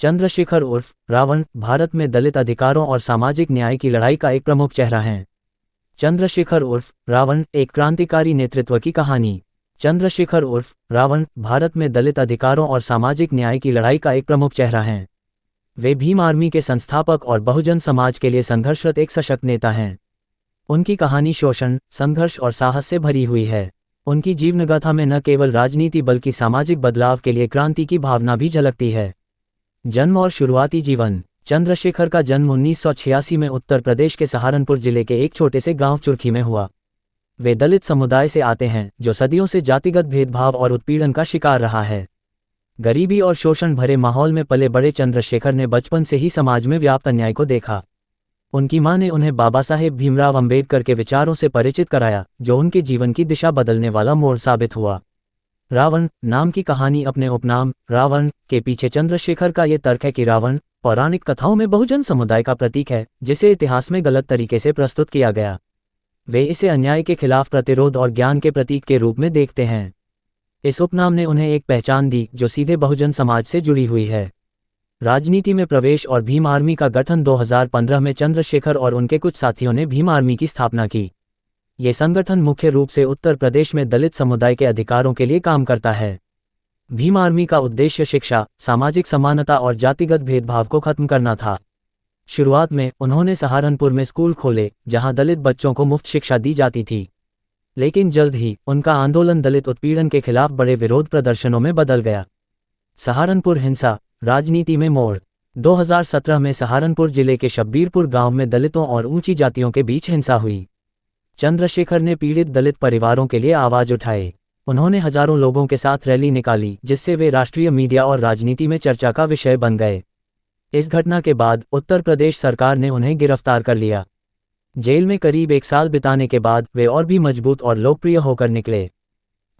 चंद्रशेखर उर्फ रावण भारत में दलित अधिकारों और सामाजिक न्याय की लड़ाई का एक प्रमुख चेहरा हैं। चंद्रशेखर उर्फ रावण एक क्रांतिकारी नेतृत्व की कहानी। चंद्रशेखर उर्फ रावण भारत में दलित अधिकारों और सामाजिक न्याय की लड़ाई का एक प्रमुख चेहरा हैं। वे भीम आर्मी के संस्थापक और बहुजन समाज के लिए संघर्षरत एक सशक्त नेता हैं। उनकी कहानी शोषण, संघर्ष और साहस से भरी हुई है। उनकी जीवनगाथा में न केवल राजनीति बल्कि सामाजिक बदलाव के लिए क्रांति की भावना भी झलकती है। जन्म और शुरुआती जीवन। चंद्रशेखर का जन्म 1986 में उत्तर प्रदेश के सहारनपुर जिले के एक छोटे से गांव चुरखी में हुआ। वे दलित समुदाय से आते हैं जो सदियों से जातिगत भेदभाव और उत्पीड़न का शिकार रहा है। गरीबी और शोषण भरे माहौल में पले बड़े चंद्रशेखर ने बचपन से ही समाज में व्याप्त अन्याय को देखा। उनकी मां ने उन्हें बाबा साहेब भीमराव अंबेडकर के विचारों से परिचित कराया, जो उनके जीवन की दिशा बदलने वाला मोड़ साबित हुआ। रावण नाम की कहानी अपने उपनाम रावण के पीछे चंद्रशेखर का ये तर्क है कि रावण पौराणिक कथाओं में बहुजन समुदाय का प्रतीक है, जिसे इतिहास में गलत तरीके से प्रस्तुत किया गया। वे इसे अन्याय के खिलाफ प्रतिरोध और ज्ञान के प्रतीक के रूप में देखते हैं। इस उपनाम ने उन्हें एक पहचान दी जो सीधे बहुजन समाज से जुड़ी हुई है। राजनीति में प्रवेश और भीम आर्मी का गठन 2015 में चंद्रशेखर और उनके कुछ साथियों ने भीम आर्मी की स्थापना की। ये संगठन मुख्य रूप से उत्तर प्रदेश में दलित समुदाय के अधिकारों के लिए काम करता है। भीम आर्मी का उद्देश्य शिक्षा, सामाजिक समानता और जातिगत भेदभाव को खत्म करना था। शुरुआत में उन्होंने सहारनपुर में स्कूल खोले जहां दलित बच्चों को मुफ्त शिक्षा दी जाती थी, लेकिन जल्द ही उनका आंदोलन दलित उत्पीड़न के खिलाफ बड़े विरोध प्रदर्शनों में बदल गया। सहारनपुर हिंसा, राजनीति में मोड़। 2017 में सहारनपुर जिले के शब्बीरपुर गांव में दलितों और ऊंची जातियों के बीच हिंसा हुई। चंद्रशेखर ने पीड़ित दलित परिवारों के लिए आवाज उठाए। उन्होंने हजारों लोगों के साथ रैली निकाली, जिससे वे राष्ट्रीय मीडिया और राजनीति में चर्चा का विषय बन गए। इस घटना के बाद उत्तर प्रदेश सरकार ने उन्हें गिरफ्तार कर लिया। जेल में करीब 1 साल बिताने के बाद वे और भी मजबूत और लोकप्रिय होकर निकले।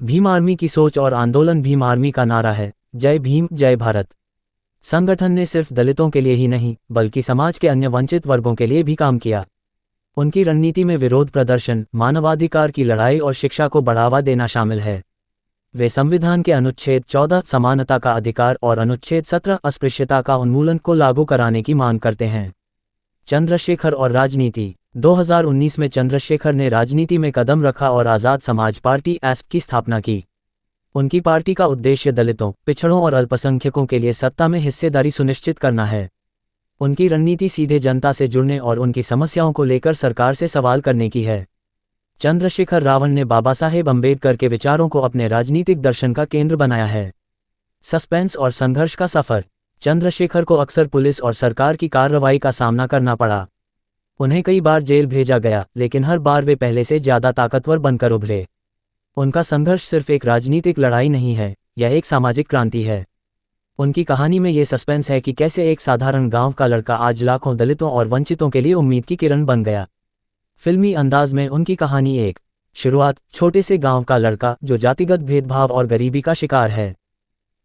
भीम आर्मी की सोच और आंदोलन। भीम आर्मी का नारा है जय भीम जय भारत। संगठन ने सिर्फ दलितों के लिए ही नहीं बल्कि समाज के अन्य वंचित वर्गों के लिए भी काम किया। उनकी रणनीति में विरोध प्रदर्शन, मानवाधिकार की लड़ाई और शिक्षा को बढ़ावा देना शामिल है। वे संविधान के अनुच्छेद 14 समानता का अधिकार और अनुच्छेद 17 अस्पृश्यता का उन्मूलन को लागू कराने की मांग करते हैं। चंद्रशेखर और राजनीति। 2019 में चंद्रशेखर ने राजनीति में कदम रखा और आज़ाद समाज पार्टी (ASP) की स्थापना की। उनकी पार्टी का उद्देश्य दलितों, पिछड़ों और अल्पसंख्यकों के लिए सत्ता में हिस्सेदारी सुनिश्चित करना है। उनकी रणनीति सीधे जनता से जुड़ने और उनकी समस्याओं को लेकर सरकार से सवाल करने की है। चंद्रशेखर रावण ने बाबा साहेब अंबेडकर के विचारों को अपने राजनीतिक दर्शन का केंद्र बनाया है। सस्पेंस और संघर्ष का सफर। चंद्रशेखर को अक्सर पुलिस और सरकार की कार्रवाई का सामना करना पड़ा। उन्हें कई बार जेल भेजा गया, लेकिन हर बार वे पहले से ज्यादा ताकतवर बनकर उभरे। उनका संघर्ष सिर्फ एक राजनीतिक लड़ाई नहीं है, यह एक सामाजिक क्रांति है। उनकी कहानी में ये सस्पेंस है कि कैसे एक साधारण गांव का लड़का आज लाखों दलितों और वंचितों के लिए उम्मीद की किरण बन गया। फिल्मी अंदाज में उनकी कहानी एक शुरुआत, छोटे से गांव का लड़का जो जातिगत भेदभाव और गरीबी का शिकार है।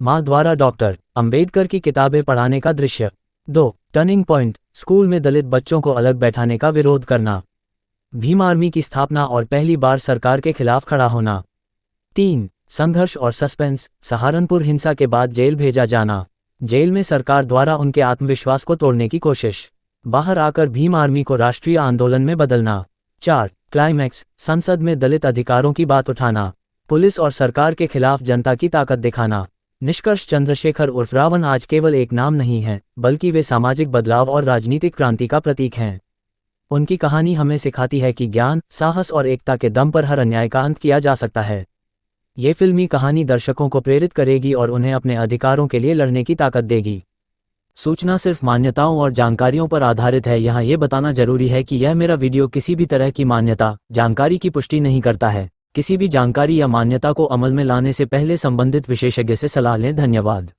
मां द्वारा डॉक्टर अंबेडकर की किताबें पढ़ाने का दृश्य। 2 टर्निंग पॉइंट, स्कूल में दलित बच्चों को अलग बैठाने का विरोध करना। भीम आर्मी की स्थापना और पहली बार सरकार के खिलाफ खड़ा होना। 3 संघर्ष और सस्पेंस, सहारनपुर हिंसा के बाद जेल भेजा जाना। जेल में सरकार द्वारा उनके आत्मविश्वास को तोड़ने की कोशिश। बाहर आकर भीम आर्मी को राष्ट्रीय आंदोलन में बदलना। 4 क्लाइमैक्स, संसद में दलित अधिकारों की बात उठाना। पुलिस और सरकार के खिलाफ जनता की ताकत दिखाना। निष्कर्ष, चंद्रशेखर उर्फ रावण आज केवल एक नाम नहीं है, बल्कि वे सामाजिक बदलाव और राजनीतिक क्रांति का प्रतीक हैं। उनकी कहानी हमें सिखाती है कि ज्ञान, साहस और एकता के दम पर हर अन्याय का अंत किया जा सकता है। ये फिल्मी कहानी दर्शकों को प्रेरित करेगी और उन्हें अपने अधिकारों के लिए लड़ने की ताकत देगी। सूचना सिर्फ मान्यताओं और जानकारियों पर आधारित है। यहाँ ये बताना जरूरी है कि यह मेरा वीडियो किसी भी तरह की मान्यता, जानकारी की पुष्टि नहीं करता है। किसी भी जानकारी या मान्यता को अमल में लाने से पहले संबंधित विशेषज्ञ से सलाह लें। धन्यवाद।